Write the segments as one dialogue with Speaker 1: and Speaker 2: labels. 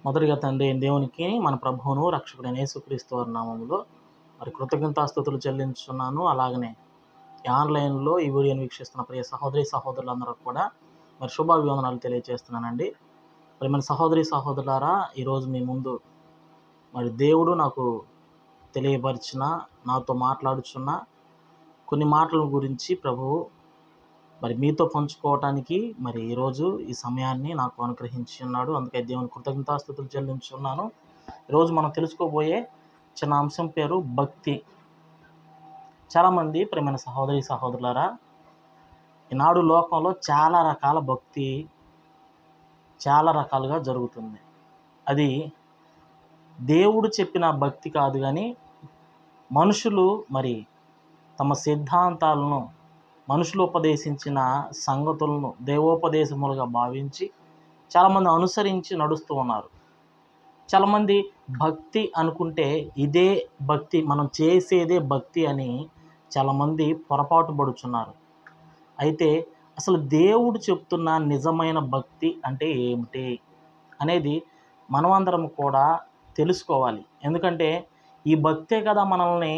Speaker 1: మొదటిగా తండ్రి అయిన దేవునికి, మన ప్రభువును రక్షకుడైన యేసుక్రీస్తు వారి నామములో మరి కృతజ్ఞతాస్తుతులు చెల్లించున్నాను. అలాగనే ఆన్లైన్లో ఈ వీడియోని వీక్షిస్తున్న ప్రియ సహోదరి సహోదరులందరూ కూడా మరి శుభాభివందనాలు తెలియజేస్తున్నానండి. మరి మన సహోదరి సహోదరులారా, ఈరోజు మీ ముందు మరి దేవుడు నాకు తెలియపరిచిన, నాతో మాట్లాడుచున్న కొన్ని మాటల గురించి ప్రభువు మరి మీతో పంచుకోవటానికి మరి ఈరోజు ఈ సమయాన్ని నాకు అనుగ్రహించి ఉన్నాడు. అందుకే దేవుని కృతజ్ఞతాస్తుతులు చెల్లించున్నాను. ఈరోజు మనం తెలుసుకోబోయే చిన్న అంశం పేరు భక్తి. చాలామంది ప్రియమైన సహోదరి సహోదరులారా, ఈనాడు లోకంలో చాలా రకాల భక్తి చాలా రకాలుగా జరుగుతుంది. అది దేవుడు చెప్పిన భక్తి కాదు, కానీ మనుషులు మరి తమ సిద్ధాంతాలను, మనుషులు ఉపదేశించిన సంగతులను దేవోపదేశములుగా భావించి చాలామంది అనుసరించి నడుస్తూ ఉన్నారు. చాలామంది భక్తి అనుకుంటే ఇదే భక్తి, మనం చేసేదే భక్తి అని చాలామంది పొరపాటు పడుచున్నారు. అయితే అసలు దేవుడు చెప్తున్న నిజమైన భక్తి అంటే ఏమిటి అనేది మనమందరం కూడా తెలుసుకోవాలి. ఎందుకంటే ఈ భక్తే కదా మనల్ని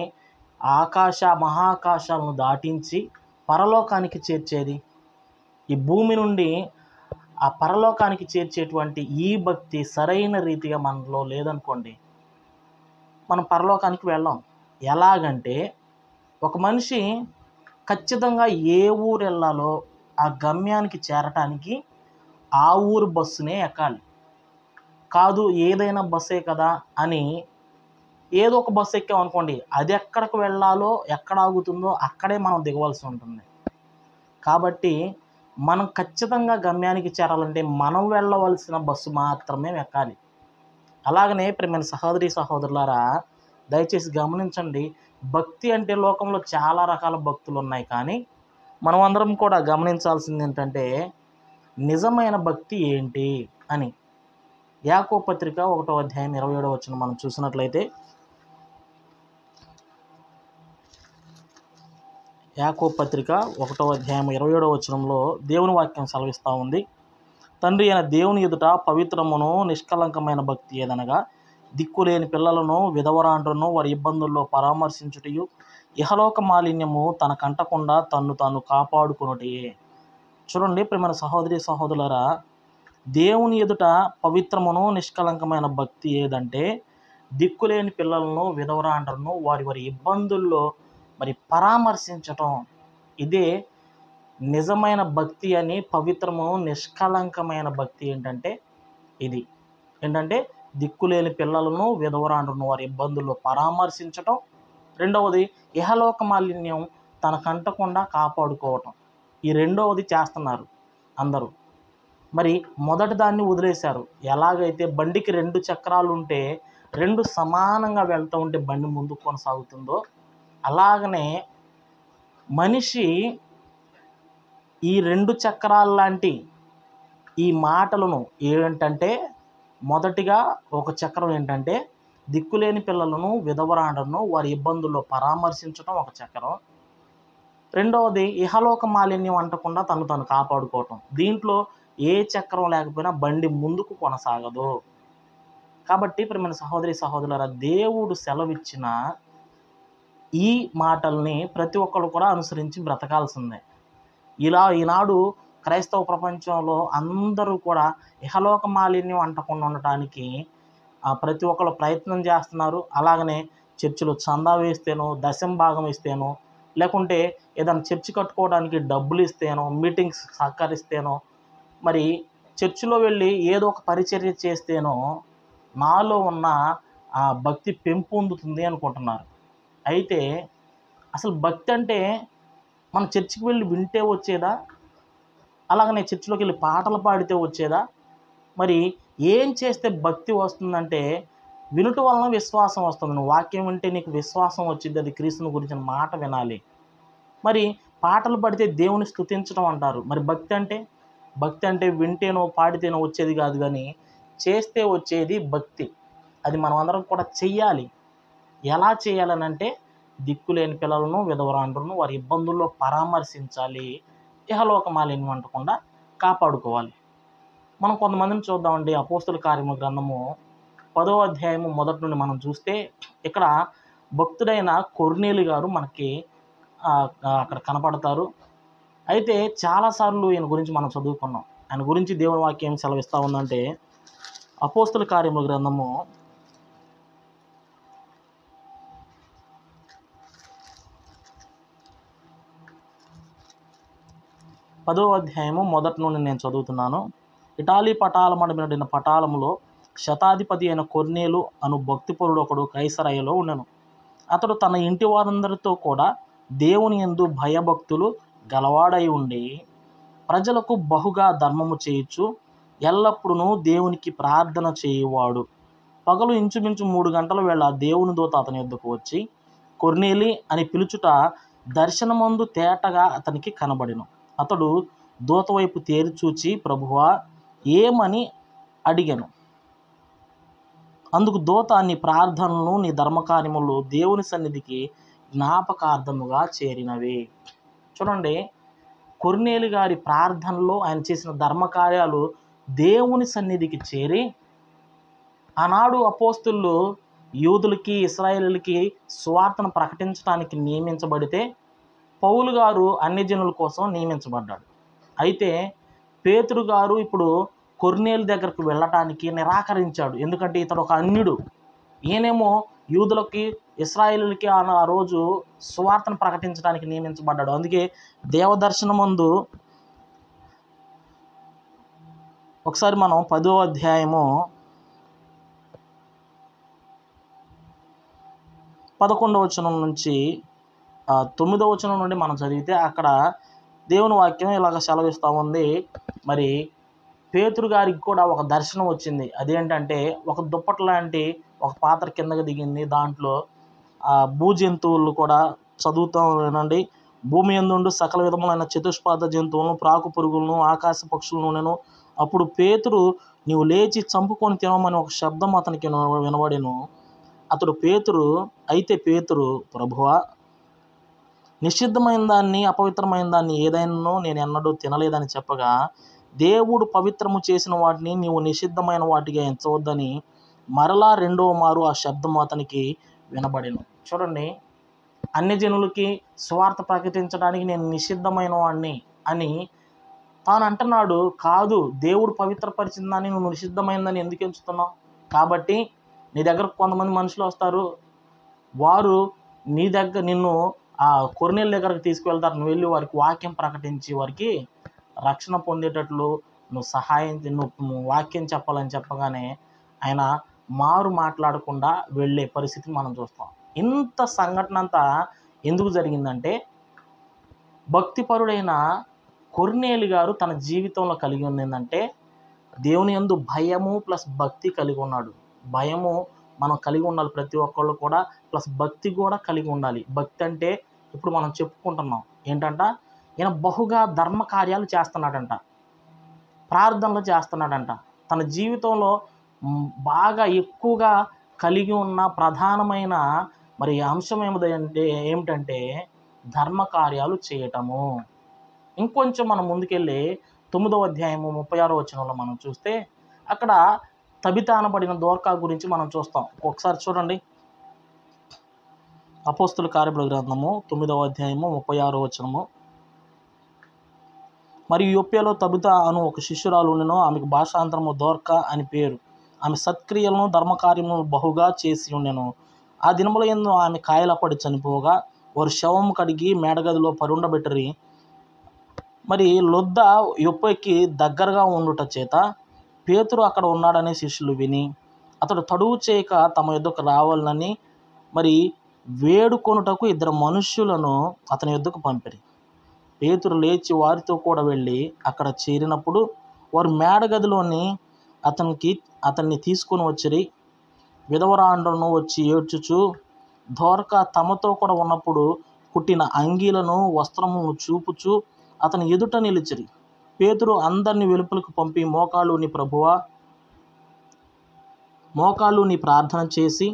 Speaker 1: మహాకాశాలను దాటించి పరలోకానికి చేర్చేది. ఈ భూమి నుండి ఆ పరలోకానికి చేర్చేటువంటి ఈ భక్తి సరైన రీతిగా మనలో లేదనుకోండి, మనం పరలోకానికి వెళ్ళాం. ఎలాగంటే ఒక మనిషి ఖచ్చితంగా ఏ ఊరు వెళ్ళాలో ఆ గమ్యానికి చేరటానికి ఆ ఊరు బస్సునే ఎక్కాలి. కాదు ఏదైనా బస్సే కదా అని ఏదో ఒక బస్సు ఎక్కామనుకోండి, అది ఎక్కడికి వెళ్ళాలో, ఎక్కడ ఆగుతుందో అక్కడే మనం దిగవలసి ఉంటుంది. కాబట్టి మనం ఖచ్చితంగా గమ్యానికి చేరాలంటే మనం వెళ్ళవలసిన బస్సు మాత్రమే ఎక్కాలి. అలాగనే ప్రియమైన సహోదరి సహోదరులారా, దయచేసి గమనించండి. భక్తి అంటే లోకంలో చాలా రకాల భక్తులు ఉన్నాయి, కానీ మనం అందరం కూడా గమనించాల్సింది ఏంటంటే నిజమైన భక్తి ఏంటి అని. యాకోబు పత్రిక 1వ అధ్యాయం 27వ వచనం మనం చూసినట్లయితే, యాకోబు పత్రిక 1వ అధ్యాయం 27వ వచనంలో దేవుని వాక్యం సెలవిస్తూ ఉంది. తండ్రి అయిన దేవుని ఎదుట పవిత్రమును నిష్కలంకమైన భక్తి ఏదనగా దిక్కులేని పిల్లలను, విధవరాండ్రను వారి ఇబ్బందుల్లో పరామర్శించుటయు, ఇహలోక మాలిన్యము తన కంటకుండా తన్ను తాను కాపాడుకొనుటయే. చూడండి ప్రియమైన సహోదరి సహోదరులారా, దేవుని ఎదుట పవిత్రమును నిష్కలంకమైన భక్తి ఏదంటే దిక్కులేని పిల్లలను, విధవరాండ్రను వారి వారి ఇబ్బందుల్లో మరి పరామర్శించటం. ఇదే నిజమైన భక్తి అని. పవిత్రమును నిష్కలంకమైన భక్తి ఏంటంటే దిక్కులేని పిల్లలను, విధవరాండ్రను వారి ఇబ్బందుల్లో పరామర్శించటం. రెండవది ఇహలోక మాలిన్యం తన కంటకుండా కాపాడుకోవటం. ఈ రెండవది చేస్తున్నారు అందరూ. మరి మొదటి దాన్ని వదిలేశారు. ఎలాగైతే బండికి 2 చక్రాలు ఉంటే 2 సమానంగా వెళ్తూ ఉంటే బండి ముందుకు కొనసాగుతుందో, అలాగనే మనిషి ఈ 2 చక్రాల లాంటి ఈ మాటలను ఏంటంటే, మొదటిగా ఒక చక్రం ఏంటంటే దిక్కులేని పిల్లలను, విధవరాండ్రను వారి ఇబ్బందుల్లో పరామర్శించడం ఒక చక్రం. రెండవది ఇహలోక మాలిన్యం అంటకుండా తను తను కాపాడుకోవటం. దీంట్లో ఏ చక్రం లేకపోయినా బండి ముందుకు కొనసాగదు. కాబట్టి ప్రియమైన సహోదరి సహోదరులారా, దేవుడు సెలవిచ్చిన ఈ మాటల్ని ప్రతి ఒక్కరు కూడా అనుసరించి బ్రతకాల్సిందే. ఈనాడు క్రైస్తవ ప్రపంచంలో అందరూ కూడా ఇహలోక మాలిన్యం అంటకుండా ఉండటానికి ప్రతి ఒక్కరు ప్రయత్నం చేస్తున్నారు. అలాగనే చర్చిలో చందా వేస్తేనో, దశమ భాగం ఇస్తేనో, లేకుంటే ఏదైనా చర్చి కట్టుకోవడానికి డబ్బులు ఇస్తేనో, మీటింగ్స్ సహకరిస్తేనో, మరి చర్చిలో వెళ్ళి ఏదో ఒక పరిచర్య చేస్తేనో నాలో ఉన్న భక్తి పెంపొందుతుంది అనుకుంటున్నారు. అయితే అసలు భక్తి అంటే మన చర్చికి వెళ్ళి వింటే వచ్చేదా? అలాగనే చర్చిలోకి వెళ్ళి పాటలు పాడితే వచ్చేదా? మరి ఏం చేస్తే భక్తి వస్తుందంటే వినుట వలన విశ్వాసం వస్తుంది. నువ్వు వాక్యం వింటే నీకు విశ్వాసం వచ్చింది. అది క్రీస్తుని గురించిన మాట వినాలి. మరి పాటలు పాడితే దేవుని స్తుతించడం అంటారు. మరి భక్తి అంటే వింటేనో పాడితేనో వచ్చేది కాదు, కానీ చేస్తే వచ్చేది భక్తి. అది మనం అందరం కూడా చెయ్యాలి. ఎలా చేయాలనంటే దిక్కులేని పిల్లలను, విధవరాండ్రను వారి ఇబ్బందుల్లో పరామర్శించాలి. ఇహలోక మాలిన్యం అంటకుండా కాపాడుకోవాలి. మనం కొంతమందిని చూద్దామండి. అపోస్తుల కార్యముల గ్రంథము 10వ అధ్యాయము మొదటి నుండి మనం చూస్తే ఇక్కడ భక్తుడైన కొర్నేలి గారు మనకి అక్కడ కనపడతారు. అయితే చాలాసార్లు ఈయన గురించి మనం చదువుకున్నాం. ఆయన గురించి దేవుని వాక్యం సెలవిస్తూ ఉందంటే అపోస్తుల కార్యముల గ్రంథము 10వ అధ్యాయము మొదటి నుండి నేను చదువుతున్నాను. ఇటాలీ పటాలమడబడిన పటాలములో శతాధిపతి అయిన కొర్నేలు అను భక్తిపరుడు ఒకడు కైసరయ్యలో ఉండెను. అతడు తన ఇంటి వారందరితో కూడా దేవుని యందు భయభక్తులు గలవాడై ఉండి ప్రజలకు బహుగా ధర్మము చేయుచు ఎల్లప్పుడూ దేవునికి ప్రార్థన చేయువాడు. పగలు ఇంచుమించు 3 గంటల వేళ దేవుని దూత అతని యొద్దకు వచ్చి కొర్నేలి అని పిలుచుట దర్శనమందు తేటగా అతనికి కనబడెను. అతడు దూత వైపు తేరి చూచి, ప్రభువా ఏమని అడిగాను. అందుకు దూత, నీ ప్రార్థనలు నీ ధర్మకార్యములు దేవుని సన్నిధికి జ్ఞాపకార్థముగా చేరినవి. చూడండి, కొర్నేలి గారి ప్రార్థనలో ఆయన చేసిన ధర్మకార్యాలు దేవుని సన్నిధికి చేరి ఆనాడు అపోస్తులు యూదులకి ఇశ్రాయేలులకి సువార్తను ప్రకటించడానికి నియమించబడితే పౌలు గారు అన్యజనుల కోసం నియమించబడ్డాడు. అయితే పేతురు గారు ఇప్పుడు కొర్నేలు దగ్గరకు వెళ్ళటానికి నిరాకరించాడు. ఎందుకంటే ఇతడు ఒక అన్యుడు. ఈయనేమో యూదులకి ఇశ్రాయేలులకి ఆ రోజు సువార్తను ప్రకటించడానికి నియమించబడ్డాడు. అందుకే దేవదర్శనమందు ఒకసారి మనం 10వ అధ్యాయము 11వ వచనం నుంచి 9వ వచనం నుండి మనం చదివితే అక్కడ దేవుని వాక్యం ఇలాగ సెలవిస్తూ ఉంది. మరి పేతురు గారికి కూడా ఒక దర్శనం వచ్చింది. అదేంటంటే ఒక దుప్పటి లాంటి ఒక పాత్ర కిందకి దిగింది. దాంట్లో భూజంతువులు కూడా చదువుతూ వినండి. భూమి యందుండు సకల విధములైన చతుష్పాద జంతువులను, ప్రాకు పురుగులను, ఆకాశ పక్షులను నేను. అప్పుడు పేతురు, నీవు లేచి చంపుకొని తినమని ఒక శబ్దం అతనికి వినబడెను. అతడు పేతురు, ప్రభువా, నిషిద్ధమైన దాన్ని అపవిత్రమైన దాన్ని ఏదైనా నేను ఎన్నడూ తినలేదని చెప్పగా, దేవుడు పవిత్రము చేసిన వాటిని నీవు నిషిద్ధమైన వాటిగా ఎంచవద్దని మరలా 2వ మారు ఆ శబ్దం అతనికి వినబడెను. చూడండి, అన్యజనులకి స్వార్థ ప్రకటించడానికి నేను నిషిద్ధమైన వాడిని అని తాను అంటున్నాడు. కాదు, దేవుడు పవిత్రపరిచిన దాన్ని నువ్వు నిషిద్ధమైనదని ఎందుకు ఎంచుతున్నావు? కాబట్టి నీ దగ్గరకు కొంతమంది మనుషులు వస్తారు. వారు నిన్ను ఆ కొర్నేలు దగ్గరకు తీసుకువెళ్తారు. నువ్వు వెళ్ళి వారికి వాక్యం ప్రకటించి వారికి రక్షణ పొందేటట్లు నువ్వు వాక్యం చెప్పాలని చెప్పగానే ఆయన మారు మాట్లాడకుండా వెళ్ళే పరిస్థితిని మనం చూస్తాం. ఇంత సంఘటన అంతా ఎందుకు జరిగిందంటే భక్తిపరుడైన కొర్నేలి గారు తన జీవితంలో కలిగి ఉన్నదంటే దేవుని యందు భయము ప్లస్ భక్తి కలిగి ఉన్నాడు. భయము మనం కలిగి ఉండాలి ప్రతి ఒక్కళ్ళు కూడా, ప్లస్ భక్తి కూడా కలిగి ఉండాలి. భక్తి అంటే ఇప్పుడు మనం చెప్పుకుంటున్నాం ఏంటంట, ఈయన బహుగా ధర్మ కార్యాలు చేస్తున్నాడంట, ప్రార్థనలు చేస్తున్నాడంట. తన జీవితంలో బాగా ఎక్కువగా కలిగి ఉన్న ప్రధానమైన మరి అంశం ఏమిటంటే ధర్మ కార్యాలు చేయటము. ఇంకొంచెం మనం ముందుకెళ్ళి 9వ అధ్యాయము 36వ వచనంలో మనం చూస్తే అక్కడ తబితా అనబడిన దోర్కా గురించి మనం చూస్తాం. ఒకసారి చూడండి, అపోస్తుల కార్యముల గ్రంథము 9వ అధ్యాయము 36వ వచనము. మరియు యొప్పేలో తబితా అను ఒక శిష్యురాలు ఉండెను. ఆమెకు భాషాంతరము దోర్కా అని పేరు. ఆమె సత్క్రియలను ధర్మకార్యములను బహుగా చేసి ఉండెను. ఆ దినముల యందు ఆమె కాయలపడి చనిపోగా వారు శవము కడిగి మేడగదిలో పరుండబెట్టరి. మరి లొద్ద యొప్పేకి దగ్గరగా ఉండుట చేత పేతురు అక్కడ ఉన్నాడని శిష్యులు విని అతడు తడువు చేయక తమ యొద్దకు రావాలని మరి వేడుకొనుటకు 2 మనుష్యులను అతని యొద్దకు పంపిరి. పేతురు లేచి వారితో కూడా వెళ్ళి అక్కడ చేరినప్పుడు వారు మేడగదిలోని అతన్ని తీసుకొని వచ్చిరి. విధవరాండ్రను వచ్చి ఏడ్చుచు దోర్కా తమతో కూడా ఉన్నప్పుడు కుట్టిన అంగీలను వస్త్రమును చూపుచు అతని ఎదుట నిలిచిరి. పేతురు అందరిని వెలుపలకు పంపి మోకాళ్ళు నీ ప్రార్థన చేసి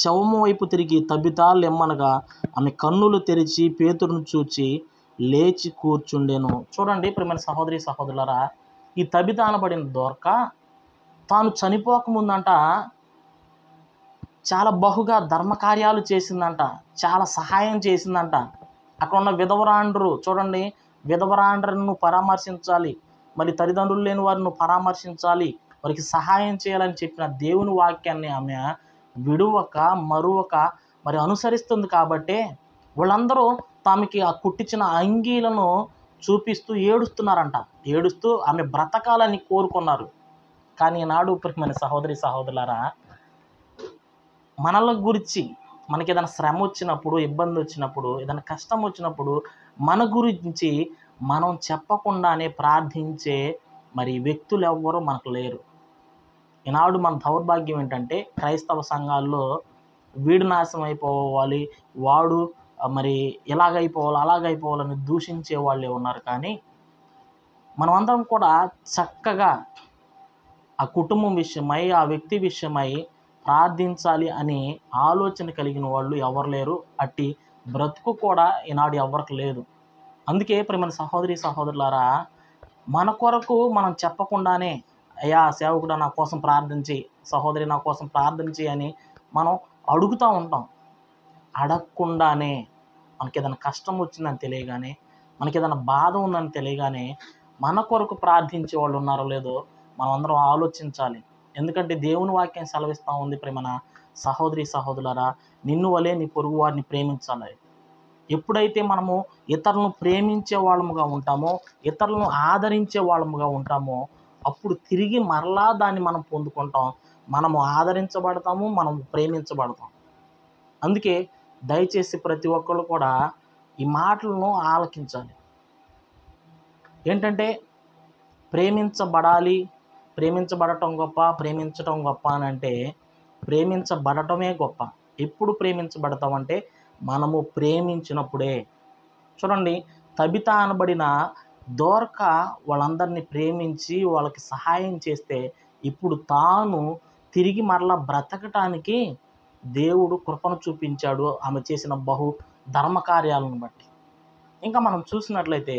Speaker 1: శవము వైపు తిరిగి తబితా లెమ్మనగా ఆమె కన్నులు తెరిచి పేతురును చూచి లేచి కూర్చుండెను. చూడండి ప్రియమైన సహోదరి సహోదరులారా, ఈ తబిత అనబడిన దోర్క తాను చనిపోకముందంట చాలా బహుగా ధర్మకార్యాలు చేసిందంట, చాలా సహాయం చేసిందంట. అక్కడ ఉన్న విధవరాండ్రు చూడండి, విధవరాండ్రను పరామర్శించాలి, మరి తల్లిదండ్రులు లేని వారిని పరామర్శించాలి, వారికి సహాయం చేయాలని చెప్పిన దేవుని వాక్యాన్ని ఆమె విడువక మరువక మరి అనుసరిస్తుంది. కాబట్టి వాళ్ళందరూ తమకి ఆ కుట్టించిన అంగీలను చూపిస్తూ ఏడుస్తున్నారంట. ఏడుస్తూ ఆమె బ్రతకాలని కోరుకున్నారు. కానీ ఈనాడు ప్రియమైన సహోదరి సహోదరులారా, మనల గురించి మనకి ఏదైనా శ్రమ వచ్చినప్పుడు, ఇబ్బంది వచ్చినప్పుడు, ఏదైనా కష్టం వచ్చినప్పుడు మన గురించి మనం చెప్పకుండానే ప్రార్థించే మరి వ్యక్తులు ఎవ్వరూ మనకు లేరు. ఈనాడు మన దౌర్భాగ్యం ఏంటంటే క్రైస్తవ సంఘాల్లో వీడు నాశనం అయిపోవాలి, వాడు మరి ఇలాగైపోవాలి అలాగైపోవాలని దూషించే వాళ్ళే ఉన్నారు. కానీ మనమందరం కూడా చక్కగా ఆ కుటుంబం విషయమై, ఆ వ్యక్తి విషయమై ప్రార్థించాలి అని ఆలోచన కలిగిన వాళ్ళు ఎవరు లేరు. అట్టి బ్రతుకు కూడా ఈనాడు ఎవరికి లేదు. అందుకే ప్రియమైన సహోదరి సహోదరులారా, మన కొరకు మనం చెప్పకుండానే అయ్యా సేవకుడా నా కోసం ప్రార్థించి, సహోదరి నా కోసం ప్రార్థించి అని మనం అడుగుతూ ఉంటాం. అడగకుండానే మనకి ఏదైనా కష్టం వచ్చిందని తెలియగానే, మనకి ఏదైనా బాధ ఉందని తెలియగానే మన కొరకు ప్రార్థించే వాళ్ళు ఉన్నారో లేదో మనం అందరం ఆలోచించాలి. ఎందుకంటే దేవుని వాక్యం సెలవిస్తూ ఉంది, ప్రేమన సహోదరి సహోదరులారా, నిన్ను వలే నీ పొరుగు వారిని ప్రేమించాలి. ఎప్పుడైతే మనము ఇతరులను ప్రేమించే వాళ్ళముగా ఉంటామో, ఇతరులను ఆదరించే వాళ్ళముగా ఉంటామో, అప్పుడు తిరిగి మరలా దాన్ని మనం పొందుకుంటాం. మనము ఆదరించబడతాము, మనము ప్రేమించబడతాం. అందుకే దయచేసి ప్రతి ఒక్కళ్ళు కూడా ఈ మాటలను ఆలకించాలి. ఏంటంటే ప్రేమించబడాలి, ప్రేమించబడటం గొప్ప, ప్రేమించటం గొప్ప అని అంటే ప్రేమించబడటమే గొప్ప. ఎప్పుడు ప్రేమించబడతామంటే మనము ప్రేమించినప్పుడే. చూడండి, తబిత అనబడిన దోర్క వాళ్ళందరినీ ప్రేమించి వాళ్ళకి సహాయం చేస్తే ఇప్పుడు తాను తిరిగి మరలా బ్రతకటానికి దేవుడు కృపను చూపించాడు ఆమె చేసిన బహు ధర్మకార్యాలను బట్టి. ఇంకా మనం చూసినట్లయితే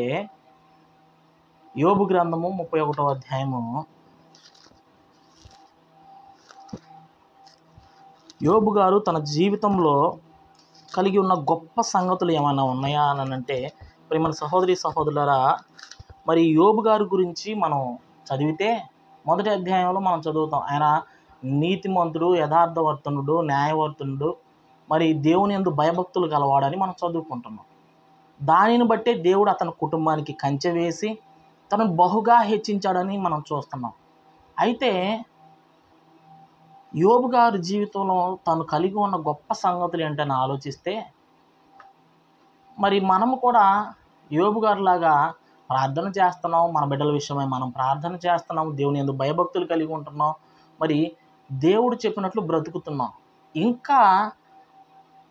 Speaker 1: యోబు గ్రంథము 31వ అధ్యాయము, యోబు గారు తన జీవితంలో కలిగి ఉన్న గొప్ప సంగతులు ఏమైనా ఉన్నాయా అని అంటే, ప్రియమైన సహోదరి సహోదరులారా, మరి యోబు గారి గురించి మనం చదివితే మొదటి అధ్యాయంలో మనం చదువుతాం, ఆయన నీతిమంతుడు, యథార్థవర్తనుడు, న్యాయవర్తనుడు, మరి దేవుని యందు భయభక్తులు గలవాడని మనం చదువుకుంటున్నాం. దానిని బట్టే దేవుడు అతని కుటుంబానికి కంచె వేసి తనను బహుగా హెచ్చించాడని మనం చూస్తున్నాం. అయితే యోబు గారి జీవితంలో తను కలిగి ఉన్న గొప్ప సంగతులు ఏంటని ఆలోచిస్తే, మరి మనము కూడా యోబు గారిలాగా ప్రార్థన చేస్తున్నాం, మన బిడ్డల విషయమై మనం ప్రార్థన చేస్తున్నాం, దేవుని యందు భయభక్తులు కలిగి ఉంటున్నాం, మరి దేవుడు చెప్పినట్లు బ్రతుకుతున్నాం. ఇంకా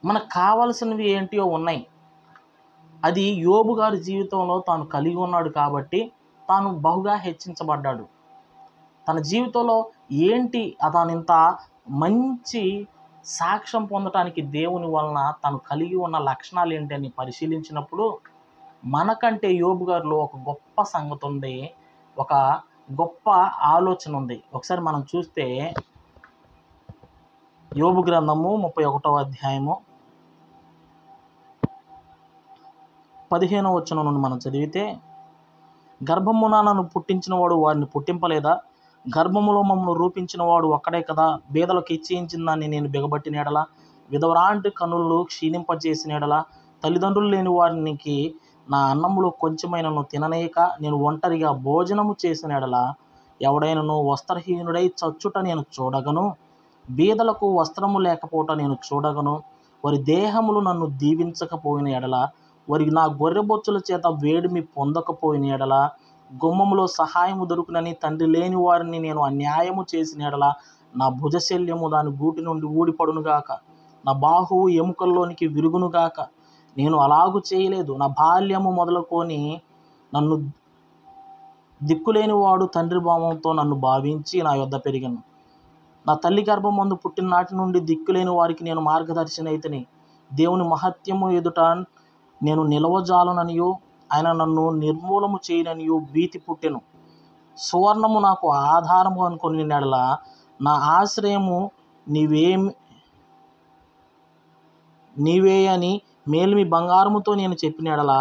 Speaker 1: మనకు కావాల్సినవి ఏంటియో ఉన్నాయి. అది యోబు గారి జీవితంలో తాను కలిగి ఉన్నాడు కాబట్టి తాను బహుగా హెచ్చించబడ్డాడు. తన జీవితంలో ఏంటి అతను ఇంత మంచి సాక్ష్యం పొందటానికి దేవుని వలన తను కలిగి ఉన్న లక్షణాలు ఏంటని పరిశీలించినప్పుడు మనకంటే యోబు గారిలో ఒక గొప్ప సంగతి ఉంది, ఒక గొప్ప ఆలోచన ఉంది. ఒకసారి మనం చూస్తే యోబు గ్రంథము 31వ అధ్యాయము 15వ వచనం నుండి మనం చదివితే, గర్భమున నన్ను పుట్టించినవాడు వారిని పుట్టింపలేదా? గర్భములో మమ్మల్ని రూపించిన వాడు ఒక్కడే కదా. బీదలకు ఇచ్చేయించిన దాన్ని నేను బిగబట్టిన ఎడల, విధవరాంటి కనులు క్షీణింపజేసిన ఎడల, తల్లిదండ్రులు లేని వారికి నా అన్నములో కొంచెమైనను తిననేయక నేను ఒంటరిగా భోజనము చేసిన ఎడల, ఎవడైనను వస్త్రహీనుడై చచ్చుట నేను చూడగను, బీదలకు వస్త్రము లేకపోవట నేను చూడగను. వారి దేహములు నన్ను దీవించకపోయిన ఎడల, వారికి నా గొర్రెబొచ్చుల చేత వేడిమి పొందకపోయిన ఎడల, గుమ్మములో సహాయము దొరుకునని తండ్రి లేని వారిని నేను అన్యాయము చేసిన ఎడల, నా భుజశల్యము దాని గూటి నుండి ఊడిపడునుగాక, నా బాహువు ఎముకల్లోనికి విరుగునుగాక. నేను అలాగు చేయలేదు. నా బాల్యము మొదలుకొని నన్ను దిక్కులేని వాడు తండ్రి భావంతో నన్ను భావించి నా యొద్ద పెరిగాను. నా తల్లి గర్భం మందు పుట్టిన నాటి నుండి దిక్కులేని వారికి నేను మార్గదర్శిని అయితేని. దేవుని మహత్యము ఎదుట నేను నిలవజాలననియో, ఆయన నన్ను నిర్మూలము చేయననియో భీతి పుట్టెను. సువర్ణము నాకు ఆధారము అనుకుని నెడల నా ఆశ్రయము నీవే అని మేలిమి బంగారముతో నేను చెప్పిన ఎడల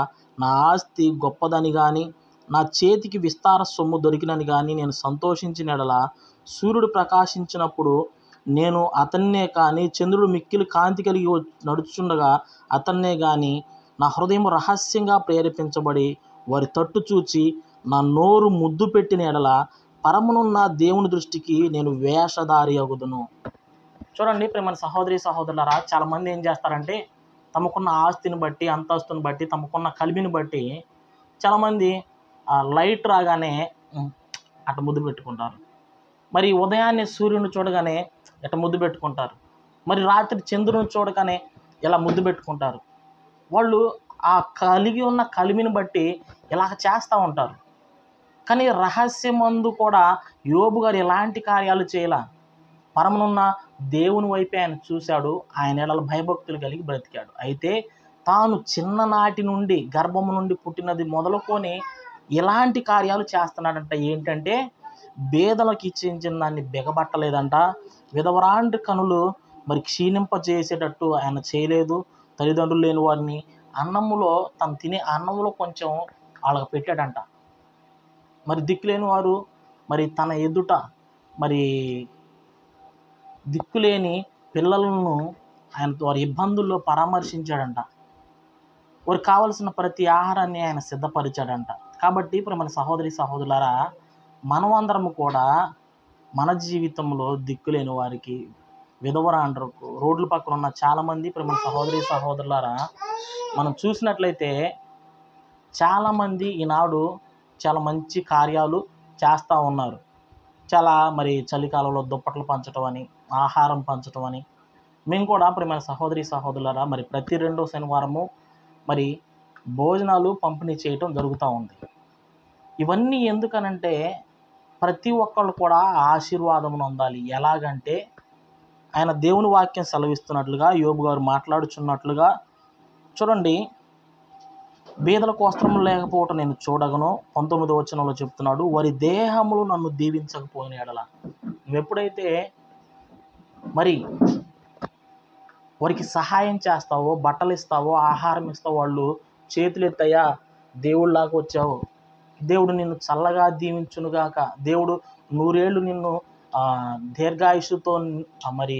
Speaker 1: నా ఆస్తి గొప్పదని కానీ నా చేతికి విస్తార సొమ్ము దొరికినని కానీ నేను సంతోషించిన ఎడల సూర్యుడు ప్రకాశించినప్పుడు నేను అతన్నే కానీ చంద్రుడు మిక్కిలి కాంతి కలిగి నడుచుండగా అతన్నే కానీ నా హృదయం రహస్యంగా ప్రేరేపించబడి వారి తట్టు చూచి నా నోరు ముద్దు పెట్టిన ఎడల పరమునున్న దేవుని దృష్టికి నేను వేషధారి అగుదును. చూడండి ప్రేమ సహోదరి సహోదరులారా, చాలామంది ఏం చేస్తారంటే తమకున్న ఆస్తిని బట్టి, అంతస్తుని బట్టి, తమకున్న కలిమిని బట్టి చాలామంది లైట్ రాగానే అట్ట ముద్దు పెట్టుకుంటారు. మరి ఉదయాన్నే సూర్యుని చూడగానే ఇట్ట ముద్దు పెట్టుకుంటారు. మరి రాత్రి చంద్రుని చూడగానే ఇలా ముద్దు పెట్టుకుంటారు. వాళ్ళు ఆ కలిగి ఉన్న కలిమిని బట్టి ఇలా చేస్తూ ఉంటారు. కానీ రహస్యమందు కూడా యోబు గారు ఎలాంటి కార్యాలు చేయాల. పరమనున్న దేవుని వైపే ఆయన చూశాడు. ఆయన ఎడల భయభక్తులు కలిగి బ్రతికాడు. అయితే తాను చిన్ననాటి నుండి గర్భము నుండి పుట్టినది మొదలుకొని ఎలాంటి కార్యాలు చేస్తున్నాడంట. ఏంటంటే బేదలకు ఇచ్చిన దాన్ని బిగబట్టలేదంట. విధవరాంటి కనులు మరి క్షీణింపజేసేటట్టు ఆయన చేయలేదు. తల్లిదండ్రులు లేని వారిని అన్నములో తను తినే అన్నంలో కొంచెం వాళ్ళకి పెట్టాడంట. మరి దిక్కులేని వారు మరి తన ఎదుట మరి దిక్కులేని పిల్లలను ఆయన వారి ఇబ్బందుల్లో పరామర్శించాడంట. వారికి కావలసిన ప్రతి ఆహారాన్ని ఆయన సిద్ధపరిచాడంట. కాబట్టి ఇప్పుడు మన సహోదరి సహోదరులారా, మనమందరము కూడా మన జీవితంలో దిక్కులేని వారికి, విధవరాండ్రకు, రోడ్ల పక్కన ఉన్న చాలామంది ఇప్పుడు మన సహోదరి సహోదరులారా మనం చూసినట్లయితే చాలామంది ఈనాడు చాలా మంచి కార్యాలు చేస్తూ ఉన్నారు. చాలా మరి చలికాలంలో దుప్పట్లు పంచడం అని, ఆహారం పంచడం అని. మేము కూడా ప్రియమైన సహోదరి సహోదరులారా మరి ప్రతి 2వ శనివారము మరి భోజనాలు పంపిణీ చేయటం జరుగుతూ ఉంది. ఇవన్నీ ఎందుకనంటే ప్రతి ఒక్కళ్ళు కూడా ఆశీర్వాదం పొందాలి. ఎలాగంటే ఆయన దేవుని వాక్యం సెలవిస్తున్నట్లుగా, యోబు గారు మాట్లాడుచున్నట్లుగా చూడండి, బీదలకు వస్త్రములు లేకపోవటం నేను చూడగను. 19వ వచనంలో చెప్తున్నాడు, వారి దేహములు నన్ను దీవించకపోయిన ఎడల. నువ్వు ఎప్పుడైతే మరి వారికి సహాయం చేస్తావో, బట్టలు ఇస్తావో, ఆహారం ఇస్తావో, వాళ్ళు చేతులు ఎత్తయ్యా దేవుళ్ళలాగా వచ్చావు, దేవుడు నిన్ను చల్లగా దీవించునుగాక, దేవుడు 100 ఏళ్ళు నిన్ను దీర్ఘాయుషుతో మరి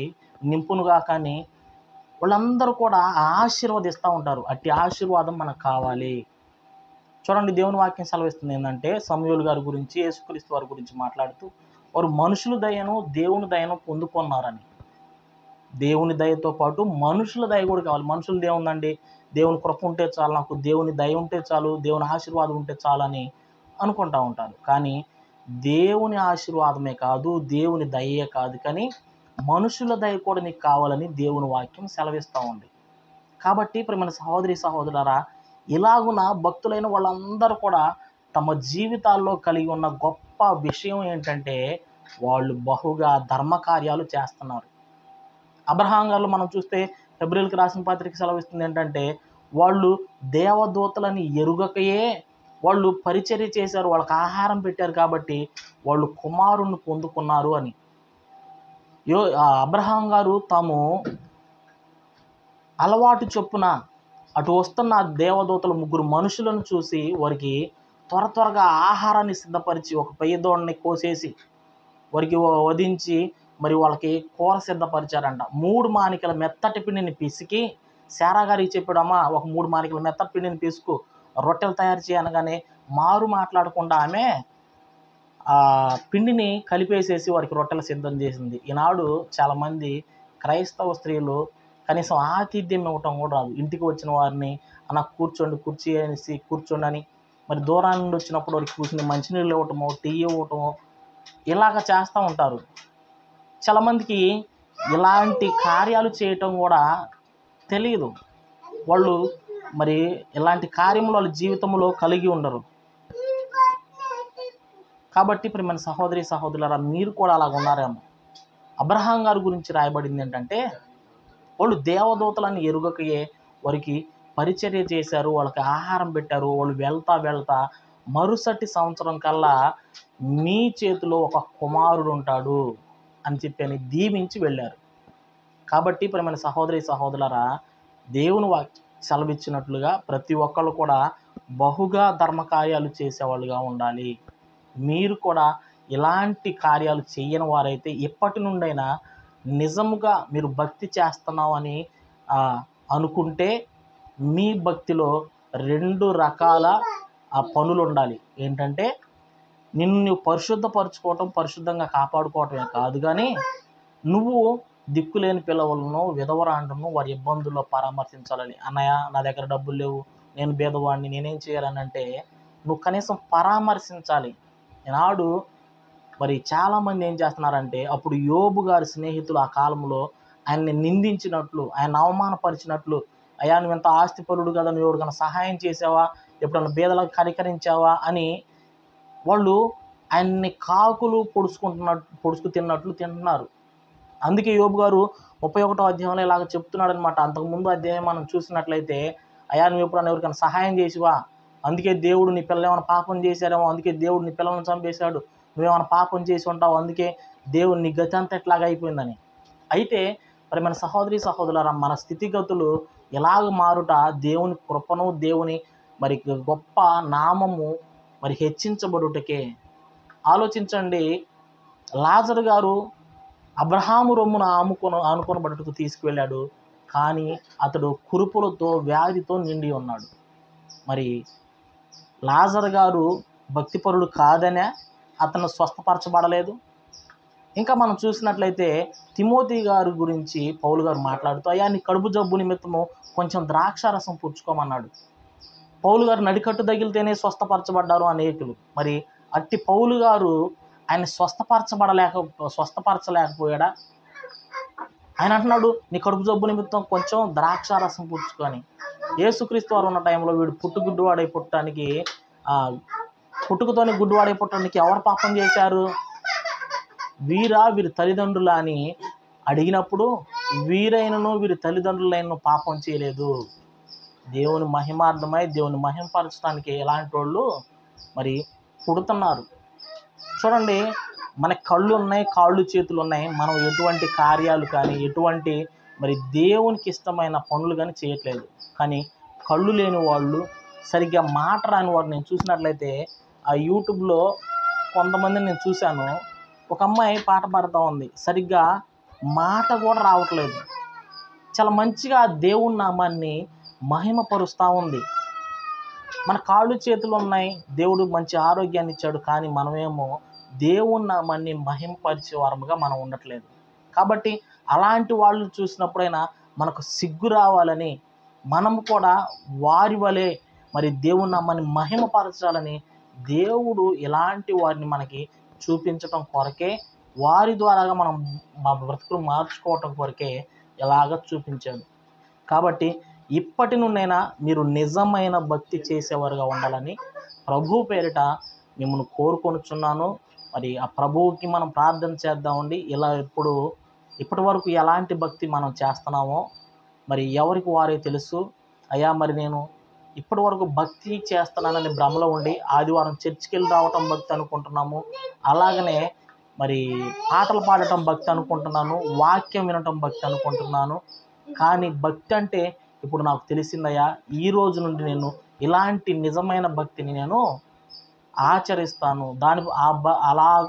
Speaker 1: నింపునుగాక అని వాళ్ళందరూ కూడా ఆశీర్వదిస్తూ ఉంటారు. అట్టి ఆశీర్వాదం మనకు కావాలి. చూడండి, దేవుని వాక్యం సెలవిస్తుంది ఏంటంటే సమూయేలు గారి గురించి, యేసుక్రీస్తు వారి గురించి మాట్లాడుతూ వారు మనుషుల దయను దేవుని దయను పొందుకున్నారని. దేవుని దయతో పాటు మనుషుల దయ కూడా కావాలి. మనుషుల దయ ఉందండి, దేవుని కృప ఉంటే చాలు, నాకు దేవుని దయ ఉంటే చాలు, దేవుని ఆశీర్వాదం ఉంటే చాలు అని అనుకుంటూ ఉంటారు. కానీ దేవుని ఆశీర్వాదమే కాదు, దేవుని దయే కాదు, కానీ మనుషుల దయ కూడా నీకు కావాలని దేవుని వాక్యం సెలవిస్తూ ఉంది. కాబట్టి ఇప్పుడు మన సహోదరి సహోదరులారా, ఇలాగున భక్తులైన వాళ్ళందరూ కూడా తమ జీవితాల్లో కలిగి ఉన్న గొప్ప విషయం ఏంటంటే వాళ్ళు బహుగా ధర్మకార్యాలు చేస్తున్నారు. అబ్రహాం గారు మనం చూస్తే హెబ్రీయులకు రాసిన పత్రిక సెలవిస్తుంది ఏంటంటే వాళ్ళు దేవదూతలని ఎరుగకయే వాళ్ళు పరిచర్య చేశారు, వాళ్ళకి ఆహారం పెట్టారు కాబట్టి వాళ్ళు కుమారుణ్ణి పొందుకున్నారు అని. అబ్రహాం గారు తాము అలవాటు చొప్పున అటు వస్తున్న దేవదూతలు 3 మనుషులను చూసి వారికి త్వరగా ఆహారాన్ని సిద్ధపరిచి ఒక పెయ్యదోడని కోసేసి వారికి వధించి మరి వాళ్ళకి కూర సిద్ధపరిచారంట. 3 మానికల మెత్తటి పిండిని పిసికి శారా గారికి చెప్పాడమ్మా, ఒక 3 మానికల మెత్తటి పిండిని పిసుకు రొట్టెలు తయారు చేయనగానే మారు మాట్లాడకుండా ఆమె ఆ పిండిని కలిపేసేసి వారికి రొట్టెలు సిద్ధం చేసింది. ఈనాడు చాలామంది క్రైస్తవ స్త్రీలు కనీసం ఆతిథ్యం ఇవ్వటం కూడా రాదు. ఇంటికి వచ్చిన వారిని అన్న కూర్చోండి, కుర్చీ అనేసి కూర్చోండి అని, మరి దూరం నుండి వచ్చినప్పుడు వారికి కూర్చుని మంచినీళ్ళు ఇవ్వటమో, టీ ఇవ్వటమో ఇలాగ చేస్తూ ఉంటారు. చాలామందికి ఇలాంటి కార్యాలు చేయటం కూడా తెలియదు. వాళ్ళు మరి ఇలాంటి కార్యములు వాళ్ళ జీవితంలో కలిగి ఉండరు. కాబట్టి ఇప్పుడు మన సహోదరి సహోదరులారా, మీరు కూడా అలాగ ఉన్నారేమో. అబ్రహాం గారి గురించి రాయబడింది ఏంటంటే వాళ్ళు దేవదూతలను ఎరుగకయే వారికి పరిచర్య చేశారు, వాళ్ళకి ఆహారం పెట్టారు. వాళ్ళు వెళ్తా మరుసటి సంవత్సరం కల్లా మీ చేతిలో ఒక కుమారుడు ఉంటాడు అని చెప్పి దీవించి వెళ్ళారు. కాబట్టి ప్రియమైన సహోదరి సహోదరులారా, దేవుని సెలవిచ్చినట్లుగా ప్రతి ఒక్కళ్ళు కూడా బహుగా ధర్మకార్యాలు చేసేవాళ్ళుగా ఉండాలి. మీరు కూడా ఇలాంటి కార్యాలు చేయని వారైతే ఇప్పటి నుండైనా నిజముగా మీరు భక్తి చేస్తున్నామని అనుకుంటే మీ భక్తిలో 2 రకాల పనులు ఉండాలి. ఏంటంటే నిన్ను పరిశుద్ధపరచుకోవటం, పరిశుద్ధంగా కాపాడుకోవటమే కాదు, కానీ నువ్వు దిక్కులేని పిల్లలను, విధవరాండ్రను వారి ఇబ్బందుల్లో పరామర్శించాలని. అన్నయ్య నా దగ్గర డబ్బులు లేవు, నేను బీదవాడిని, నేనేం చేయాలని అంటే నువ్వు కనీసం పరామర్శించాలి. ఈనాడు మరి చాలామంది ఏం చేస్తున్నారంటే అప్పుడు యోబు గారి స్నేహితులు ఆ కాలంలో ఆయన్ని నిందించినట్లు, ఆయన అవమానపరిచినట్లు, అయ్యా నువ్వు ఎంత ఆస్తిపరుడు కదా, నువ్వు ఎవరికైనా సహాయం చేసావా, ఎప్పుడన్నా బీదలకు కనికరించావా అని వాళ్ళు ఆయన్ని కాకులు పొడుచుకు తిన్నట్లు తింటున్నారు. అందుకే యోబు గారు 31వ అధ్యాయంలో ఇలాగ చెప్తున్నాడు అనమాట. అంతకుముందు అధ్యాయం మనం చూసినట్లయితే, అయ్యా నువ్వు ఎప్పుడన్నా ఎవరికైనా సహాయం చేసివా, అందుకే దేవుడు నీ పిల్లలు ఏమైనా పాపం చేశారేమో, అందుకే దేవుడు నీ పిల్లలను చంపేశాడు, నువ్వేమైనా పాపం చేసి ఉంటావు, అందుకే దేవుడు నీ గతి అంతా ఎట్లాగా అయిపోయిందని. అయితే మరి మన సహోదరి సహోదరులారా, మన స్థితిగతులు ఎలాగ మారుట దేవుని కృపను, దేవుని మరి గొప్ప నామము మరి హెచ్చించబడుటకే. ఆలోచించండి, లాజరు గారు అబ్రహాము రొమ్మున ఆనుకొనబడుటకు తీసుకువెళ్ళాడు, కానీ అతడు కురుపులతో వ్యాధితో నిండి ఉన్నాడు. మరి లాజరు గారు భక్తిపరుడు కాదనే అతను స్వస్థపరచబడలేదు. ఇంకా మనం చూసినట్లయితే తిమోతి గారి గురించి పౌలు గారు మాట్లాడుతూ, అయ్యా నీ కడుపు జబ్బు నిమిత్తము కొంచెం ద్రాక్షారసం పుచ్చుకోమన్నాడు. పౌలు గారు నడికట్టు తగిలితేనే స్వస్థపరచబడ్డారు అనేకులు. మరి అట్టి పౌలు గారు ఆయన స్వస్థపరచలేకపోయాడా? ఆయన అంటున్నాడు నీ కడుపు జబ్బు నిమిత్తం కొంచెం ద్రాక్షారసం పుచ్చుకొని. యేసుక్రీస్తు వారు ఉన్న టైంలో వీడు పుట్టుతోనే గుడ్డువాడై పుట్టడానికి ఎవరు పాపం చేశారు? వీరి తల్లిదండ్రుల అని అడిగినప్పుడు వీరైనను వీరి తల్లిదండ్రులైన పాపం చేయలేదు. దేవుని మహిమార్థమై దేవుని మహిమపరచడానికి ఎలాంటి వాళ్ళు మరి పుడుతున్నారు. చూడండి, మన కళ్ళు ఉన్నాయి, కాళ్ళు చేతులు ఉన్నాయి, మనం ఎటువంటి కార్యాలు కానీ ఎటువంటి మరి దేవునికి ఇష్టమైన పనులు కానీ చేయట్లేదు. కానీ కళ్ళు లేని వాళ్ళు, సరిగ్గా మాట రాని వాడు నేను చూసినట్లయితే ఆ యూట్యూబ్లో కొంతమందిని నేను చూశాను. ఒక అమ్మాయి పాట పాడుతూ ఉంది, సరిగ్గా మాట కూడా రావట్లేదు, చాలా మంచిగా దేవుని నామాన్ని మహిమపరుస్తూ ఉంది. మన కాళ్ళు చేతులు ఉన్నాయి, దేవుడు మంచి ఆరోగ్యాన్ని ఇచ్చాడు, కానీ మనమేమో దేవుని నామాన్ని మహిమపరిచే వారముగా మనం ఉండట్లేదు. కాబట్టి అలాంటి వాళ్ళు చూసినప్పుడైనా మనకు సిగ్గు రావాలని, మనం కూడా వారి వలె మరి దేవుని నామాన్ని మహిమపరచాలని దేవుడు ఇలాంటి వారిని మనకి చూపించటం కొరకే, వారి ద్వారాగా మనం మా బ్రతుకులు మార్చుకోవటం కొరకే ఇలాగ చూపించాడు. కాబట్టి ఇప్పటి నుండైనా మీరు నిజమైన భక్తి చేసేవారుగా ఉండాలని ప్రభు పేరిట మిమ్మల్ని కోరుకొనుచున్నాను. మరి ఆ ప్రభువుకి మనం ప్రార్థన చేద్దామండి. ఇప్పటి వరకు ఎలాంటి భక్తి మనం చేస్తున్నామో మరి ఎవరికి వారే తెలుసు. అయ్యా మరి నేను ఇప్పటి వరకు భక్తి చేస్తున్నానని భ్రమలో ఉండి ఆదివారం చర్చికి వెళ్ళి రావటం భక్తి అనుకుంటున్నాము, అలాగనే మరి పాటలు పాడటం భక్తి అనుకుంటున్నాను, వాక్యం వినటం భక్తి అనుకుంటున్నాను. కానీ భక్తి అంటే ఇప్పుడు నాకు తెలిసిందయ్యా, ఈ రోజు నుండి నేను ఇలాంటి నిజమైన భక్తిని నేను ఆచరిస్తాను,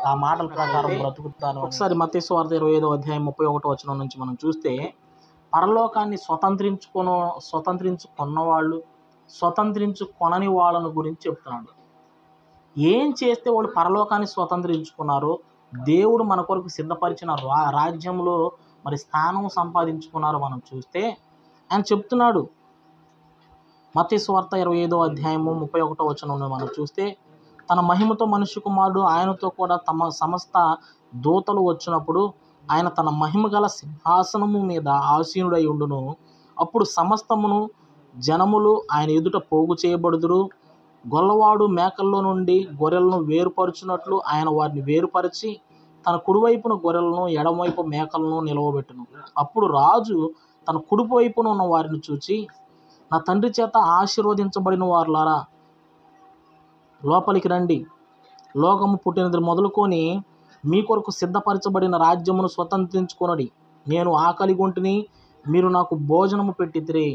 Speaker 1: ఆ మాటల ప్రకారం బ్రతుకుతాను. ఒకసారి మత్తయి సువార్త 25వ అధ్యాయం 31వ వచనం నుంచి మనం చూస్తే, పరలోకాన్ని స్వతంత్రించుకున్నవాళ్ళు, స్వతంత్రించుకొనని వాళ్ళను గురించి చెప్తున్నాడు. ఏం చేస్తే వాళ్ళు పరలోకాన్ని స్వతంత్రించుకున్నారో, దేవుడు మన కొరకు సిద్ధపరిచిన రాజ్యంలో మరి స్థానం సంపాదించుకున్నారో మనం చూస్తే ఆయన చెప్తున్నాడు. మత్తయి సువార్త 25వ అధ్యాయము 31వ వచనం మనం చూస్తే, తన మహిమతో మనుష్య కుమారుడు ఆయనతో కూడా తమ సమస్త దూతలు వచ్చినప్పుడు ఆయన తన మహిమ గల సింహాసనము మీద ఆసీనుడై ఉండును. అప్పుడు సమస్తమును జనములు ఆయన ఎదుట పోగు చేయబడుదురు. గొల్లవాడు మేకల్లో నుండి గొర్రెలను వేరుపరుచున్నట్లు ఆయన వారిని వేరుపరిచి తన కుడివైపున గొర్రెలను ఎడమవైపు మేకలను నిలవబెట్టును. అప్పుడు రాజు తన కుడివైపున ఉన్న వారిని చూచి, నా తండ్రి చేత ఆశీర్వదించబడిన వారులారా, లోపలికి రండి, లోకము పుట్టినది మొదలుకొని మీ కొరకు సిద్ధపరచబడిన రాజ్యమును స్వతంత్రించుకొనుడి. నేను ఆకలిగొంటిని, మీరు నాకు భోజనము పెట్టితిరి.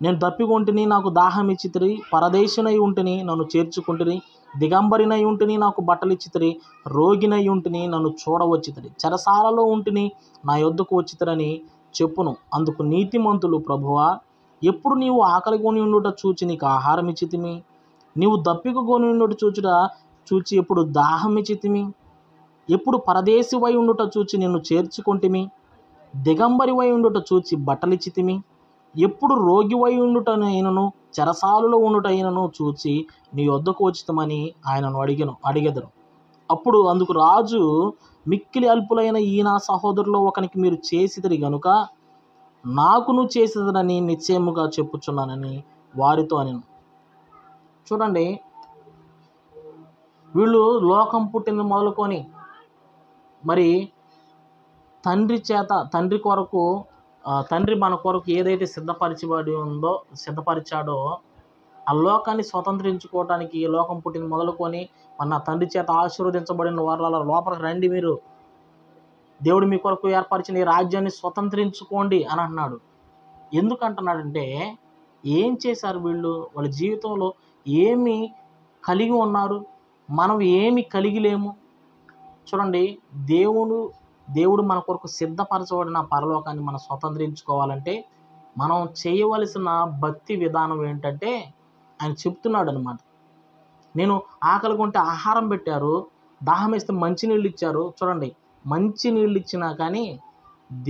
Speaker 1: నేను దప్పిగొంటిని, నాకు దాహం ఇచ్చితిరి. పరదేశినై ఉంటిని, నన్ను చేర్చుకుంటిరి. దిగంబరినై ఉంటిని, నాకు బట్టలిచ్చితిరి. రోగినై ఉంటిని, నన్ను చూడవచ్చితిరి. చెరసాలలో ఉంటిని, నా యొద్దకు వచ్చితిరని చెప్పును. అందుకు నీతిమంతులు, ప్రభువా, ఎప్పుడు నీవు ఆకలిగొని ఉండుట చూచి నీకు ఆహారం ఇచ్చితిమి? నీవు దప్పికగొని ఉండుట చూచి ఎప్పుడు దాహం ఇచ్చితిమి? ఎప్పుడు పరదేశివై ఉండుట చూచి నిన్ను చేర్చుకొంటిమి? దిగంబరివై ఉండుట చూచి బట్టలిచ్చితిమి? ఎప్పుడు రోగివై ఉండుటనైనను చెరసాలలో ఉండుటైనను చూచి నీ వద్దకు వచ్చితమని ఆయనను అడిగెదరు. అప్పుడు అందుకు రాజు, మిక్కిలి అల్పులైన ఈ నా సహోదరులో ఒకనికి మీరు చేసిదిరి గనుక నాకును చేసిదరని నిశ్చయముగా చెప్పుచున్నానని వారితో అనెను. చూడండి, వీళ్ళు లోకం పుట్టిన మొదలుకొని మరి తండ్రి కొరకు తండ్రి మన కొరకు ఏదైతే సిద్ధపరిచాడో ఆ లోకాన్ని స్వతంత్రించుకోవడానికి లోకం పుట్టిన మొదలుకొని మన తండ్రి చేత ఆశీర్వదించబడిన వాళ్ళ లోపలికి రండి, మీరు దేవుడు మీ కొరకు ఏర్పరిచిన ఈ రాజ్యాన్ని స్వతంత్రించుకోండి అని అంటున్నాడు. ఎందుకు అంటున్నాడంటే, ఏం చేశారు వీళ్ళు? వాళ్ళ జీవితంలో ఏమి కలిగి ఉన్నారు? మనం ఏమి కలిగి లేము. చూడండి, దేవుడు మన కొరకు సిద్ధపరచబడిన పరలోకాన్ని మనం స్వతంత్రించుకోవాలంటే మనం చేయవలసిన భక్తి విధానం ఏంటంటే, ఆయన చెప్తున్నాడు అనమాట. నేను ఆకలి కొంటే ఆహారం పెట్టారు, దాహం వేస్తే మంచినీళ్ళు ఇచ్చారు. చూడండి, మంచినీళ్ళు ఇచ్చినా కానీ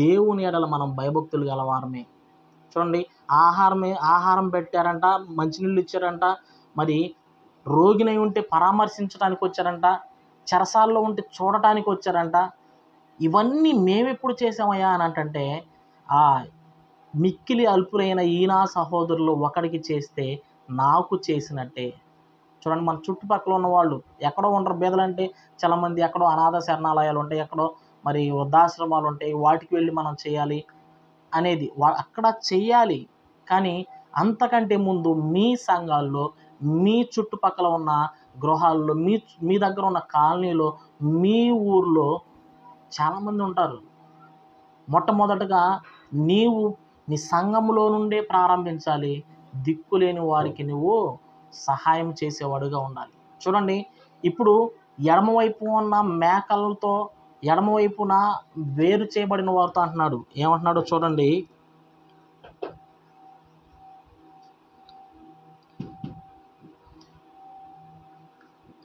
Speaker 1: దేవుని ఎడల మనం భయభక్తులు గలవారమే. చూడండి, ఆహారం పెట్టారంట, మంచినీళ్ళు ఇచ్చారంట, మరి రోగినై ఉంటే పరామర్శించడానికి వచ్చారంట, చెరసాల్లో ఉంటే చూడటానికి వచ్చారంట. ఇవన్నీ మేమెప్పుడు చేసామయ్యా అని అంటే, ఆ మిక్కిలి అల్పులైన ఈ నా సహోదరులు ఒకడికి చేస్తే నాకు చేసినట్టే. చూడండి, మన చుట్టుపక్కల ఉన్న వాళ్ళు ఎక్కడో ఉండరు. బీదలంటే చాలామంది ఎక్కడో అనాథ శరణాలయాలు ఉంటాయి, ఎక్కడో మరి వృద్ధాశ్రమాలు ఉంటాయి, వాటికి వెళ్ళి మనం చేయాలి అనేది అక్కడ చెయ్యాలి. కానీ అంతకంటే ముందు మీ సంఘాల్లో, మీ చుట్టుపక్కల ఉన్న గృహాల్లో, మీ దగ్గర ఉన్న కాలనీలో, మీ ఊర్లో చాలామంది ఉంటారు. మొట్టమొదటగా నీవు నీ సంఘములో నుండే ప్రారంభించాలి. దిక్కులేని వారికి నువ్వు సహాయం చేసేవాడుగా ఉండాలి. చూడండి, ఇప్పుడు ఎడమవైపు ఉన్న మేకలతో ఎడమవైపున వేరు చేయబడిన వారితో అంటున్నాడు. ఏమంటున్నాడో చూడండి.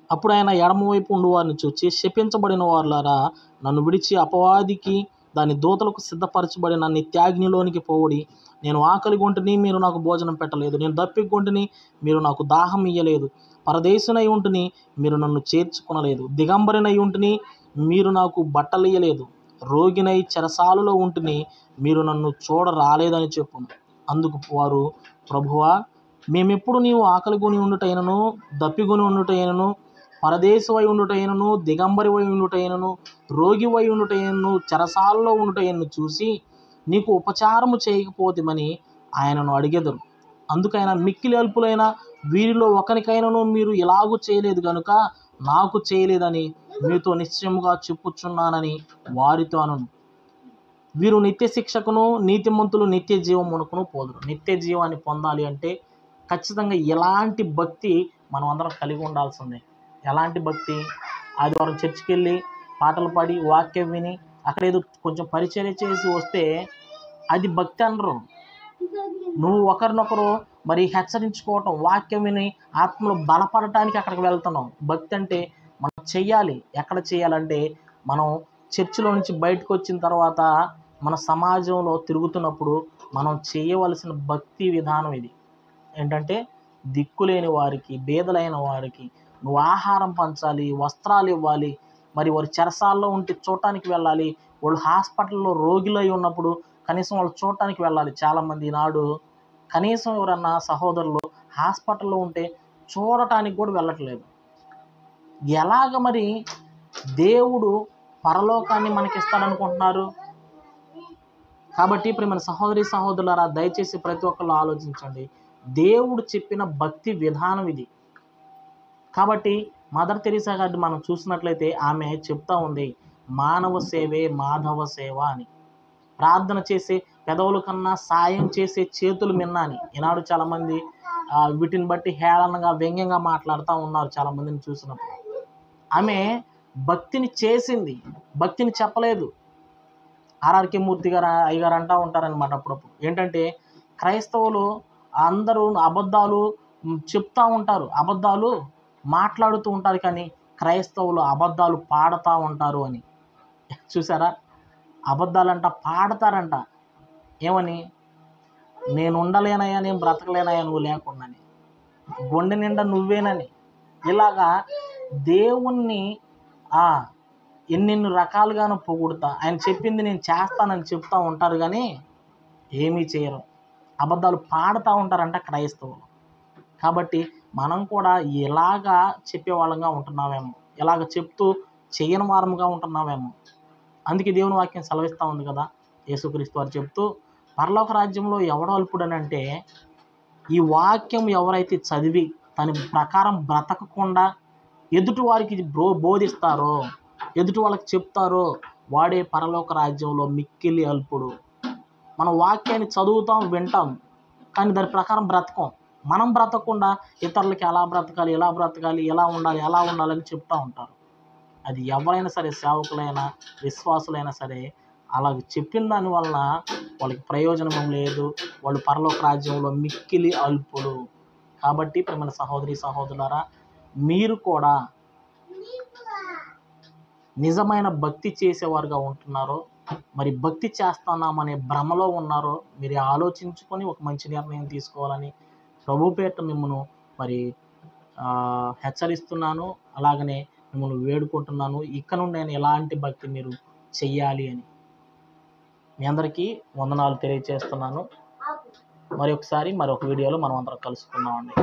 Speaker 1: అప్పుడు ఆయన ఎడమవైపు ఉండు వారిని చూచి, శపించబడిన వారులారా, నన్ను విడిచి అపవాదికి దాని దూతలకు సిద్ధపరచబడిన నిత్యాగ్నిలోనికి పోవుడి. నేను ఆకలిగొంటిని, మీరు నాకు భోజనం పెట్టలేదు. నేను దప్పిగొంటిని, మీరు నాకు దాహం ఇయ్యలేదు. పరదేశునై ఉంటిని, మీరు నన్ను చేర్చుకొనలేదు. దిగంబరినై ఉంటిని, మీరు నాకు బట్టలు ఇయ్యలేదు. రోగినై చెరసాలలో ఉంటిని, మీరు నన్ను చూడ రాలేదని చెప్పును. అందుకు వారు, ప్రభువా, మేమెప్పుడు నీవు ఆకలిగొని ఉండుటైనను, దప్పిగొని ఉండుటైనను, పరదేశివై ఉండుటైనను, దిగంబరివై ఉండుటైనను, రోగివై ఉండుటైనను, చెరసాలలో ఉండుటైనను చూసి నీకు ఉపచారము చేయకపోతేమని ఆయనను అడిగెదరు. అందుకైన మిక్కిలి అల్పులైన వీరిలో ఒకరికైనాను మీరు ఇలాగూ చేయలేదు గనుక నాకు చేయలేదని మీతో నిశ్చయముగా చెప్పుచున్నానని వారితో అనను. వీరు నిత్య శిక్షకును, నీతిమంతులు నిత్య జీవమునకును పోదురు. నిత్య జీవాన్ని పొందాలి అంటే ఖచ్చితంగా ఎలాంటి భక్తి మనం అందరం కలిగి ఉండాల్సిందే. ఎలాంటి భక్తి? ఆదివారం చర్చికి వెళ్ళి పాటలు పాడి వాక్యం విని అక్కడ ఏదో కొంచెం పరిచర్య చేసి వస్తే అది భక్తి అనరు. నువ్వు ఒకరినొకరు మరి హెచ్చరించుకోవటం, వాక్యం విని ఆత్మలో బలపడటానికి అక్కడికి వెళ్తున్నావు. భక్తి అంటే మనం చెయ్యాలి. ఎక్కడ చేయాలంటే మనం చర్చిలో నుంచి బయటకు వచ్చిన తర్వాత మన సమాజంలో తిరుగుతున్నప్పుడు మనం చేయవలసిన భక్తి విధానం ఇది. ఏంటంటే దిక్కులేని వారికి, బీదలైన వారికి నువ్వు ఆహారం పంచాలి, వస్త్రాలు ఇవ్వాలి. మరి వారి చెరసాల్లో ఉంటే చూడటానికి వెళ్ళాలి. వాళ్ళు హాస్పిటల్లో రోగులై ఉన్నప్పుడు కనీసం వాళ్ళు చూడటానికి వెళ్ళాలి. చాలామంది ఈనాడు కనీసం ఎవరన్నా సహోదరులు హాస్పిటల్లో ఉంటే చూడటానికి కూడా వెళ్ళట్లేదు. ఎలాగ మరి దేవుడు పరలోకాన్ని మనకిస్తాడనుకుంటున్నారు? కాబట్టి ఇప్పుడు మన సహోదరులారా, దయచేసి ప్రతి ఒక్కళ్ళు ఆలోచించండి. దేవుడు చెప్పిన భక్తి విధానం ఇది. కాబట్టి మదర్ తెరీసా గారిని మనం చూసినట్లయితే ఆమె చెప్తా ఉంది, మానవ సేవే మాధవ సేవ అని. ప్రార్థన చేసే పెదవుల కన్నా సాయం చేసే చేతులు మిన్న అని. ఈనాడు చాలామంది వీటిని బట్టి హేళనగా వ్యంగ్యంగా మాట్లాడుతూ ఉన్నారు చాలామందిని చూసినప్పుడు. ఆమె భక్తిని చేసింది, భక్తిని చెప్పలేదు. ఆర్ఆర్కే మూర్తి గారు అయ్యగారు అంటూ ఉంటారనమాట అప్పుడప్పుడు. ఏంటంటే క్రైస్తవులు అందరూ అబద్ధాలు చెప్తూ ఉంటారు, అబద్ధాలు మాట్లాడుతూ ఉంటారు, కానీ క్రైస్తవులు అబద్ధాలు పాడుతూ ఉంటారు అని. చూసారా? అబద్ధాలంట పాడతారంట. ఏమని? నేను ఉండలేనయ్యా, నేను బ్రతకలేనయ్యా నువ్వు లేకుండాని, గుండె నిండా నువ్వేనని. ఇలాగా దేవుణ్ణి ఎన్నెన్ని రకాలుగానో పొగుడుతా, ఆయన చెప్పింది నేను చేస్తానని చెప్తూ ఉంటారు, కానీ ఏమీ చేయరు. అబద్ధాలు పాడుతూ ఉంటారంట క్రైస్తవులు. కాబట్టి మనం కూడా ఇలాగా చెప్పేవాళ్ళంగా ఉంటున్నామేమో, ఇలాగ చెప్తూ చేయని వారముగా ఉంటున్నామేమో. అందుకే దేవుని వాక్యం సెలవిస్తూ ఉంది కదా, యేసుక్రీస్తు వారు చెప్తూ, పరలోక రాజ్యంలో ఎవడు అల్పుడనంటే ఈ వాక్యం ఎవరైతే చదివి తన ప్రకారం బ్రతకకుండా ఎదుటి వారికి బోధిస్తారో, ఎదుటి వాళ్ళకి చెప్తారో వాడే పరలోక రాజ్యంలో మిక్కిలి అల్పుడు. మనం వాక్యాన్ని చదువుతాం, వింటాం, కానీ దాని ప్రకారం బ్రతకం. మనం బ్రతకకుండా ఇతరులకి ఎలా బ్రతకాలి, ఎలా బ్రతకాలి, ఎలా ఉండాలి, ఎలా ఉండాలని చెప్తూ ఉంటారు. అది ఎవరైనా సరే, సేవకులైనా విశ్వాసులైనా సరే, అలాగ చెప్పిన దానివల్ల వాళ్ళకి ప్రయోజనం లేదు. వాళ్ళు పరలోక రాజ్యంలో మిక్కిలి అల్పులు. కాబట్టి ప్రియమైన సహోదరి సహోదరులారా, మీరు కూడా నిజమైన భక్తి చేసేవారుగా ఉంటున్నారో, మరి భక్తి చేస్తున్నామనే భ్రమలో ఉన్నారో మీరు ఆలోచించుకొని ఒక మంచి నిర్ణయం తీసుకోవాలని ప్రభుపేట మిమ్మల్ని మరి హెచ్చరిస్తున్నాను. అలాగనే మిమ్మల్ని వేడుకుంటున్నాను, ఇక నుండి నేను ఎలాంటి భక్తి మీరు చెయ్యాలి అని. మీ అందరికీ వందనాలు తెలియజేస్తున్నాను. మరి ఒకసారి మరొక వీడియోలో మనం అందరం కలుసుకుందామండి.